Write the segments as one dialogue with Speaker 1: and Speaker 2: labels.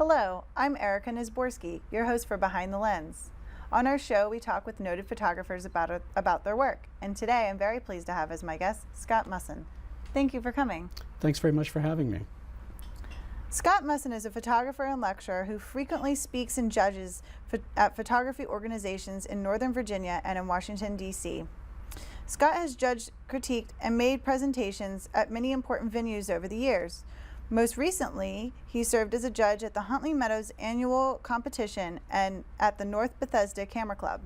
Speaker 1: Hello, I'm Erica Nisborski, your host for Behind the Lens. On our show, we talk with noted photographers about their work, and today I'm very pleased to have as my guest, Scott Musson. Thank you for coming.
Speaker 2: Thanks very much for having me.
Speaker 1: Scott Musson is a photographer and lecturer who frequently speaks and judges at photography organizations in Northern Virginia and in Washington, D.C. Scott has judged, critiqued, and made presentations at many important venues over the years. Most recently, he served as a judge at the Huntley Meadows annual competition and at the North Bethesda Camera Club.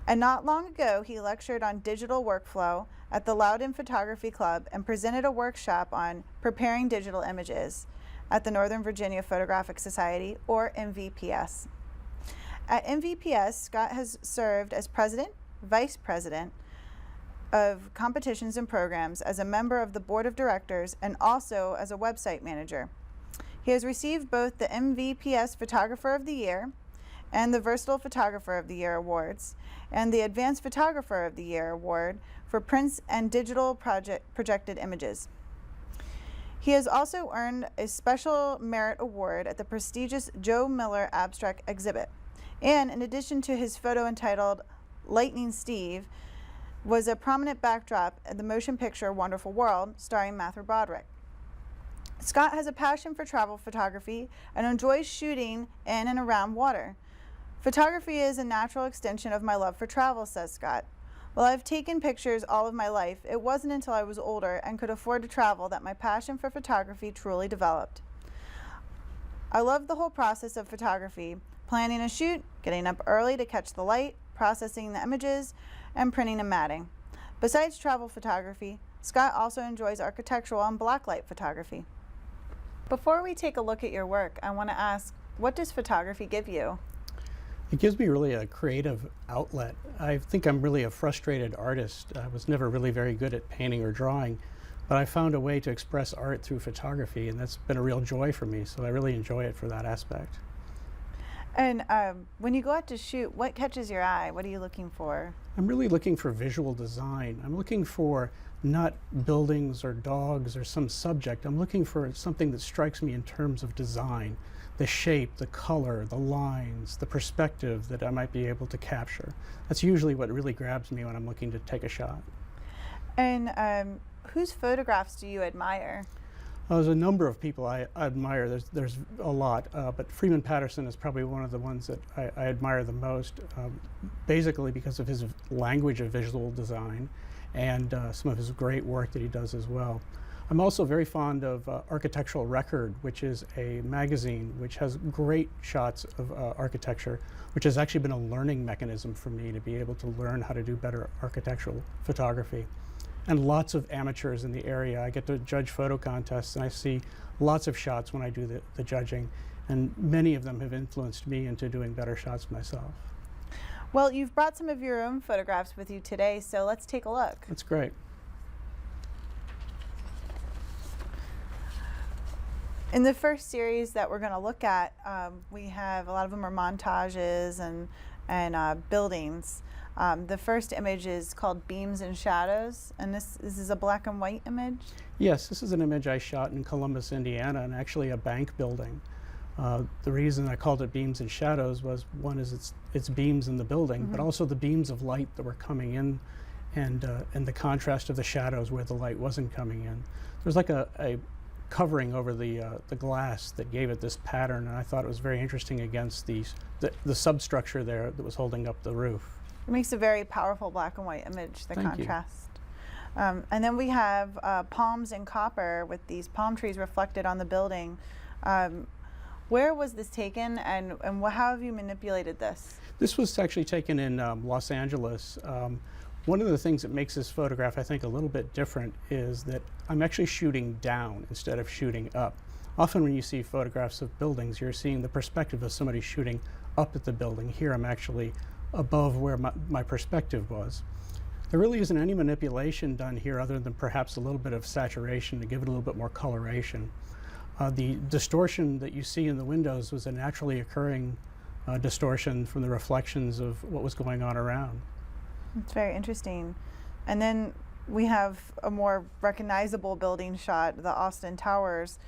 Speaker 1: And not long ago, he lectured on digital workflow at the Loudoun Photography Club and presented a workshop on preparing digital images at the Northern Virginia Photographic Society, or NVPS. At NVPS, Scott has served as president, vice president of competitions and programs, as a member of the board of directors, and also as a website manager. He has received both the NVPS Photographer of the Year and the Versatile Photographer of the Year awards, and the Advanced Photographer of the Year award for prints and digital projected images. He has also earned a Special Merit Award at the prestigious Joe Miller Abstract Exhibit, and in addition to his photo entitled Lightning Steve, was a prominent backdrop at the motion picture Wonderful World, starring Matthew Broderick. Scott has a passion for travel photography and enjoys shooting in and around water. Photography is a natural extension of my love for travel, says Scott. While I've taken pictures all of my life, it wasn't until I was older and could afford to travel that my passion for photography truly developed. I love the whole process of photography: planning a shoot, getting up early to catch the light, processing the images, and printing and matting. Besides travel photography, Scott also enjoys architectural and blacklight photography. Before we take a look at your work, I want to ask, what does photography give you?
Speaker 2: It gives me really a creative outlet. I think I'm really a frustrated artist. I was never really very good at painting or drawing, but I found a way to express art through photography, and that's been a real joy for me, so I really enjoy it for that aspect.
Speaker 1: And when you go out to shoot, what catches your eye? What are you looking for?
Speaker 2: I'm really looking for visual design. I'm looking for not buildings or dogs or some subject. I'm looking for something that strikes me in terms of design, the shape, the color, the lines, the perspective that I might be able to capture. That's usually what really grabs me when I'm looking to take a shot.
Speaker 1: And whose photographs do you admire?
Speaker 2: There's a number of people I admire. There's a lot, but Freeman Patterson is probably one of the ones that I admire the most, basically because of his language of visual design and some of his great work that he does as well. I'm also very fond of Architectural Record, which is a magazine which has great shots of architecture, which has actually been a learning mechanism for me to be able to learn how to do better architectural photography. And lots of amateurs in the area. I get to judge photo contests, and I see lots of shots when I do the judging, and many of them have influenced me into doing better shots myself.
Speaker 1: Well, you've brought some of your own photographs with you today, so let's take a look.
Speaker 2: That's great.
Speaker 1: In the first series that we're going to look at, we have a lot of them are montages and buildings. The first image is called Beams and Shadows, and this is a black and white image?
Speaker 2: Yes, this is an image I shot in Columbus, Indiana, and actually a bank building. The reason I called it Beams and Shadows was, one is it's beams in the building, but also the beams of light that were coming in, and the contrast of the shadows where the light wasn't coming in. There's like a covering over the glass that gave it this pattern, and I thought it was very interesting against the substructure there that was holding up the roof.
Speaker 1: It makes a very powerful black and white image, the contrast. And then we have palms in copper with these palm trees reflected on the building. Where was this taken, and how have you manipulated this?
Speaker 2: This was actually taken in Los Angeles. One of the things that makes this photograph, I think, a little bit different is that I'm actually shooting down instead of shooting up. Often when you see photographs of buildings, you're seeing the perspective of somebody shooting up at the building. Here I'm actually above where my perspective was. There really isn't any manipulation done here other than perhaps a little bit of saturation to give it a little bit more coloration. The distortion that you see in the windows was a naturally occurring distortion from the reflections of what was going on around.
Speaker 1: It's very interesting. And then we have a more recognizable building shot, the Austin Towers.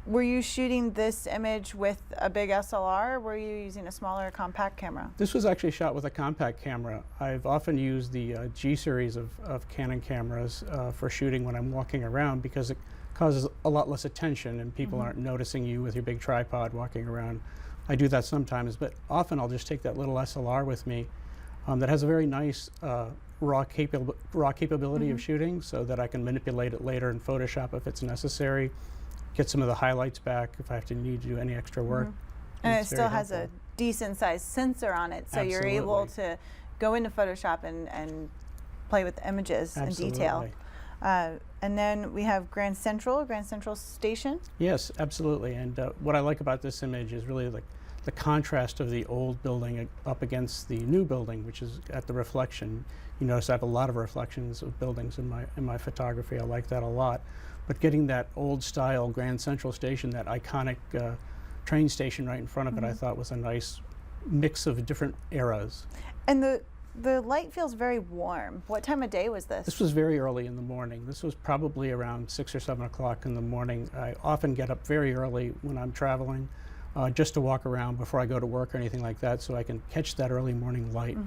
Speaker 1: were you shooting this image with a big SLR, or were you using a smaller compact camera?
Speaker 2: This was actually shot with a compact camera. I've often used the G series of Canon cameras for shooting when I'm walking around, because it causes a lot less attention and people aren't noticing you with your big tripod walking around. I do that sometimes, but often I'll just take that little SLR with me that has a very nice raw capability of shooting, so that I can manipulate it later in Photoshop if it's necessary, get some of the highlights back if I have to need to do any extra work.
Speaker 1: And it still has a decent sized sensor on it, so you're able to go into Photoshop and play with the images in detail. And then we have Grand Central Station.
Speaker 2: Yes, absolutely. And what I like about this image is really the contrast of the old building up against the new building, which is at the reflection. You notice I have a lot of reflections of buildings in my photography. I like that a lot. But getting that old style Grand Central Station, that iconic train station right in front of it, I thought was a nice mix of different eras.
Speaker 1: And the light feels very warm. What time of day was this?
Speaker 2: This was very early in the morning. This was probably around 6 or 7 o'clock in the morning. I often get up very early when I'm traveling, just to walk around before I go to work or anything like that, so I can catch that early morning light.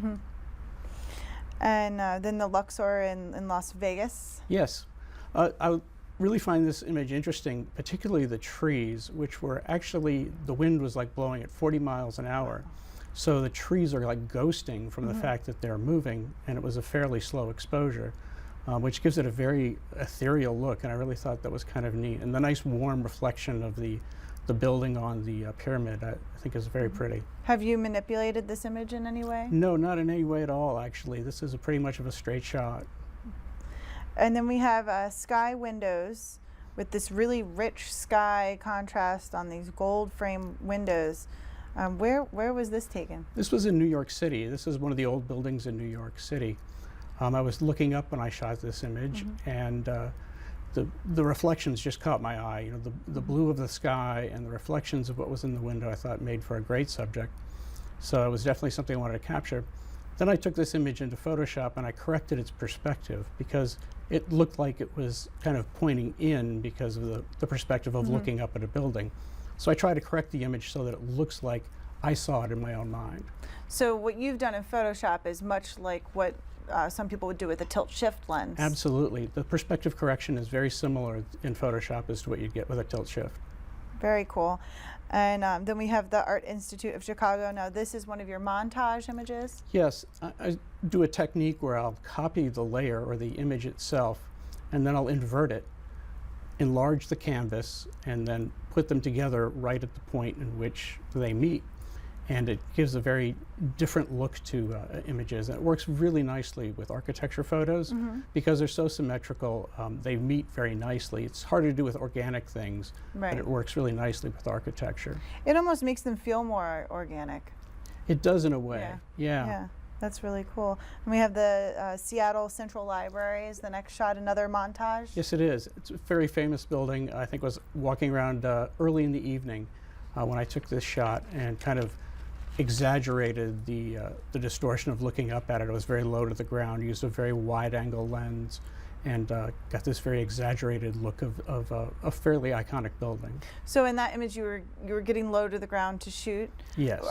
Speaker 1: And then the Luxor in Las Vegas.
Speaker 2: Yes. I really find this image interesting, particularly the trees, which were actually, the wind was like blowing at 40 miles an hour. So the trees are like ghosting from the fact that they're moving, and it was a fairly slow exposure, which gives it a very ethereal look, and I really thought that was kind of neat. And the nice warm reflection of the building on the pyramid, I think is very pretty.
Speaker 1: Have you manipulated this image in any way?
Speaker 2: No, not in any way at all, actually. This is pretty much of a straight shot.
Speaker 1: And then we have sky windows with this really rich sky contrast on these gold frame windows. Where was this taken?
Speaker 2: This was in New York City. This is one of the old buildings in New York City. I was looking up when I shot this image, and the reflections just caught my eye. You know, the blue of the sky and the reflections of what was in the window, I thought made for a great subject. So it was definitely something I wanted to capture. Then I took this image into Photoshop and I corrected its perspective, because it looked like it was kind of pointing in because of the perspective of looking up at a building. So I tried to correct the image so that it looks like I saw it in my own mind.
Speaker 1: So what you've done in Photoshop is much like what some people would do with a tilt-shift lens.
Speaker 2: Absolutely. The perspective correction is very similar in Photoshop as to what you'd get with a tilt-shift.
Speaker 1: Very cool. And then we have the Art Institute of Chicago. Now this is one of your montage images?
Speaker 2: Yes. I do a technique where I'll copy the layer or the image itself, and then I'll invert it, enlarge the canvas, and then put them together right at the point in which they meet. And it gives a very different look to images. And it works really nicely with architecture photos because they're so symmetrical. They meet very nicely. It's harder to do with organic things, but it works really nicely with architecture.
Speaker 1: It almost makes them feel more organic.
Speaker 2: It does in a way, yeah.
Speaker 1: That's really cool. And we have the Seattle Central Library is the next shot, another montage.
Speaker 2: Yes, it is. It's a very famous building. I think I was walking around early in the evening when I took this shot, and kind of exaggerated the distortion of looking up at it. It was very low to the ground, used a very wide angle lens, and got this very exaggerated look of a fairly iconic building.
Speaker 1: So in that image you were getting low to the ground to shoot?
Speaker 2: Yes.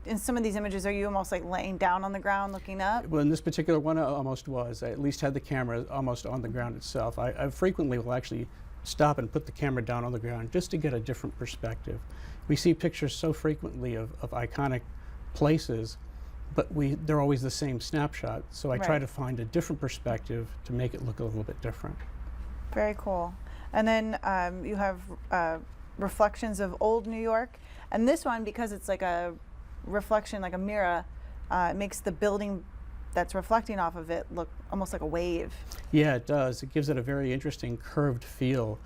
Speaker 1: In some of these images, are you almost like laying down on the ground looking up?
Speaker 2: Well, in this particular one, I almost was. I at least had the camera almost on the ground itself. I frequently will actually stop and put the camera down on the ground just to get a different perspective. We see pictures so frequently of iconic places, but they're always the same snapshot. So I try to find a different perspective to make it look a little bit different.
Speaker 1: Very cool. And then you have reflections of old New York. And this one, because it's like a reflection, like a mirror, it makes the building that's reflecting off of it look almost like a wave. Yeah,
Speaker 2: it does. It gives it a very interesting curved feel.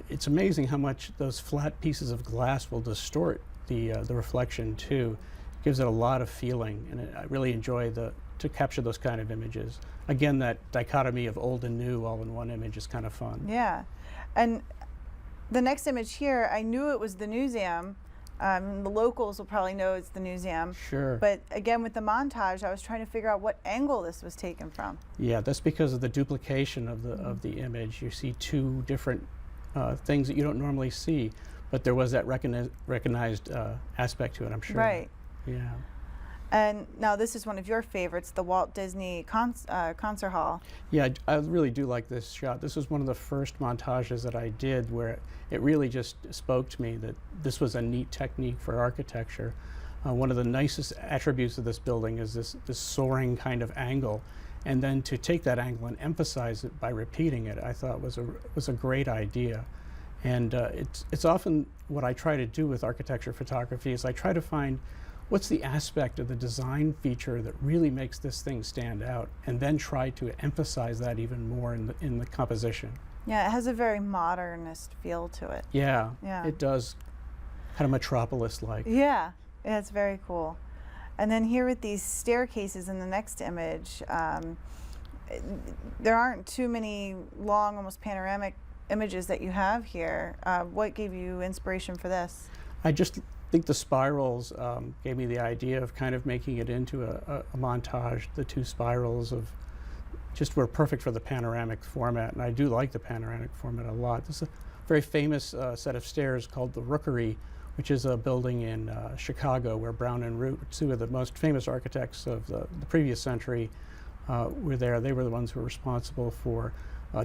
Speaker 2: It's amazing how much those flat pieces of glass will distort the reflection too. It gives it a lot of feeling, and I really enjoy to capture those kind of images. Again, that dichotomy of old and new all in one image is kind of fun.
Speaker 1: Yeah, and the next image here, I knew it was the museum. The locals will probably know it's the museum.
Speaker 2: Sure.
Speaker 1: But again, with the montage, I was trying to figure out what angle this was taken from.
Speaker 2: Yeah, that's because of the duplication of the image. You see two different things that you don't normally see, but there was that recognized aspect to it, I'm sure.
Speaker 1: Right.
Speaker 2: Yeah.
Speaker 1: And now this is one of your favorites, the Walt Disney Concert Hall.
Speaker 2: Yeah, I really do like this shot. This was one of the first montages that I did where it really just spoke to me that this was a neat technique for architecture. One of the nicest attributes of this building is this soaring kind of angle. And then to take that angle and emphasize it by repeating it, I thought was a great idea. And it's often what I try to do with architecture photography is I try to find what's the aspect of the design feature that really makes this thing stand out, and then try to emphasize that even more in the composition.
Speaker 1: Yeah, it has a very modernist feel to it.
Speaker 2: Yeah,
Speaker 1: Yeah.
Speaker 2: it does, kind of metropolis-like.
Speaker 1: Yeah, it's very cool. And then here with these staircases in the next image, there aren't too many long, almost panoramic images that you have here. What gave you inspiration for this?
Speaker 2: I just think the spirals gave me the idea of kind of making it into a montage. The two spirals just were perfect for the panoramic format, and I do like the panoramic format a lot. This is a very famous set of stairs called the Rookery, which is a building in Chicago where Brown and Root, two of the most famous architects of the previous century, were there. They were the ones who were responsible for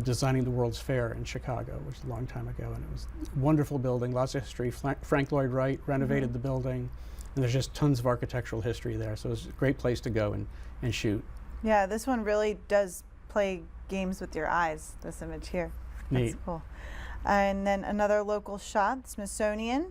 Speaker 2: designing the World's Fair in Chicago, which was a long time ago, and it was a wonderful building, lots of history. Frank Lloyd Wright renovated the building, and there's just tons of architectural history there, so it's a great place to go and shoot.
Speaker 1: Yeah, this one really does play games with your eyes, this image here.
Speaker 2: Neat.
Speaker 1: That's cool. And then another local shot, Smithsonian.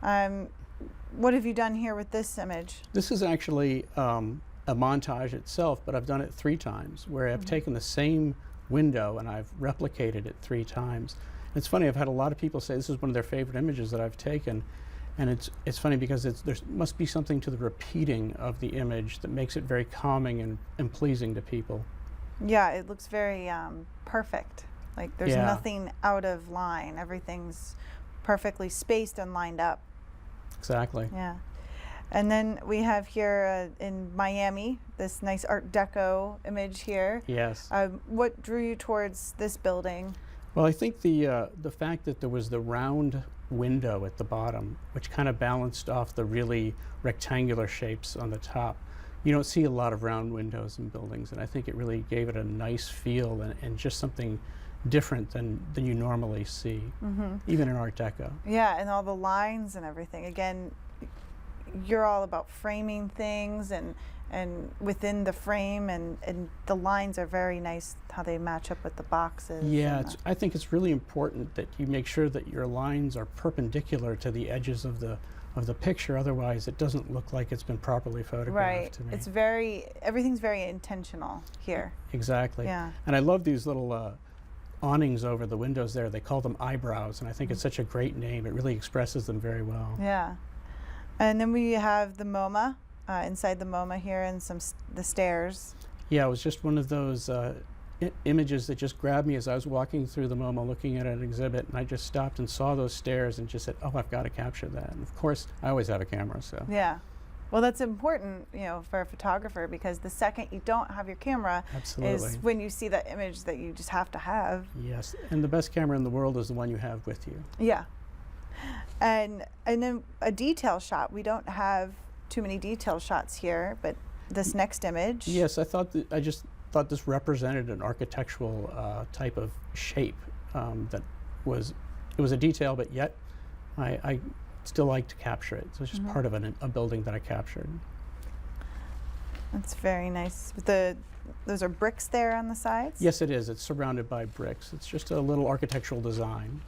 Speaker 1: What have you done here with this image?
Speaker 2: This is actually a montage itself, but I've done it 3 times, where I've taken the same window and I've replicated it 3 times. And it's funny, I've had a lot of people say this is one of their favorite images that I've taken, and it's funny because there must be something to the repeating of the image that makes it very calming and pleasing to people.
Speaker 1: Yeah, it looks very perfect. Like there's
Speaker 2: Yeah.
Speaker 1: nothing out of line. Everything's perfectly spaced and lined up.
Speaker 2: Exactly.
Speaker 1: Yeah. And then we have here in Miami, this nice Art Deco image here.
Speaker 2: Yes.
Speaker 1: What drew you towards this building?
Speaker 2: Well, I think the fact that there was the round window at the bottom, which kind of balanced off the really rectangular shapes on the top. You don't see a lot of round windows in buildings, and I think it really gave it a nice feel and just something different than you normally see, even in Art Deco.
Speaker 1: Yeah, and all the lines and everything. Again, you're all about framing things and within the frame, and the lines are very nice, how they match up with the boxes.
Speaker 2: Yeah, I think it's really important that you make sure that your lines are perpendicular to the edges of the picture, otherwise it doesn't look like it's been properly photographed
Speaker 1: Right.
Speaker 2: to me.
Speaker 1: It's everything's very intentional here.
Speaker 2: Exactly.
Speaker 1: Yeah.
Speaker 2: And I love these little awnings over the windows there. They call them eyebrows, and I think it's such a great name. It really expresses them very well.
Speaker 1: Yeah. And then we have the MoMA, inside the MoMA here, and the stairs.
Speaker 2: Yeah, it was just one of those images that just grabbed me as I was walking through the MoMA looking at an exhibit, and I just stopped and saw those stairs and just said, oh, I've got to capture that. And of course, I always have a camera, so.
Speaker 1: Yeah. Well, that's important, for a photographer, because the second you don't have your camera
Speaker 2: Absolutely.
Speaker 1: is when you see that image that you just have to have.
Speaker 2: Yes, and the best camera in the world is the one you have with you.
Speaker 1: Yeah. And then a detail shot. We don't have too many detail shots here, but this next image.
Speaker 2: Yes, I just thought this represented an architectural type of shape it was a detail, but yet I still like to capture it. So it's just part of a building that I captured.
Speaker 1: That's very nice. Those are bricks there on the sides?
Speaker 2: Yes, it is. It's surrounded by bricks. It's just a little architectural design.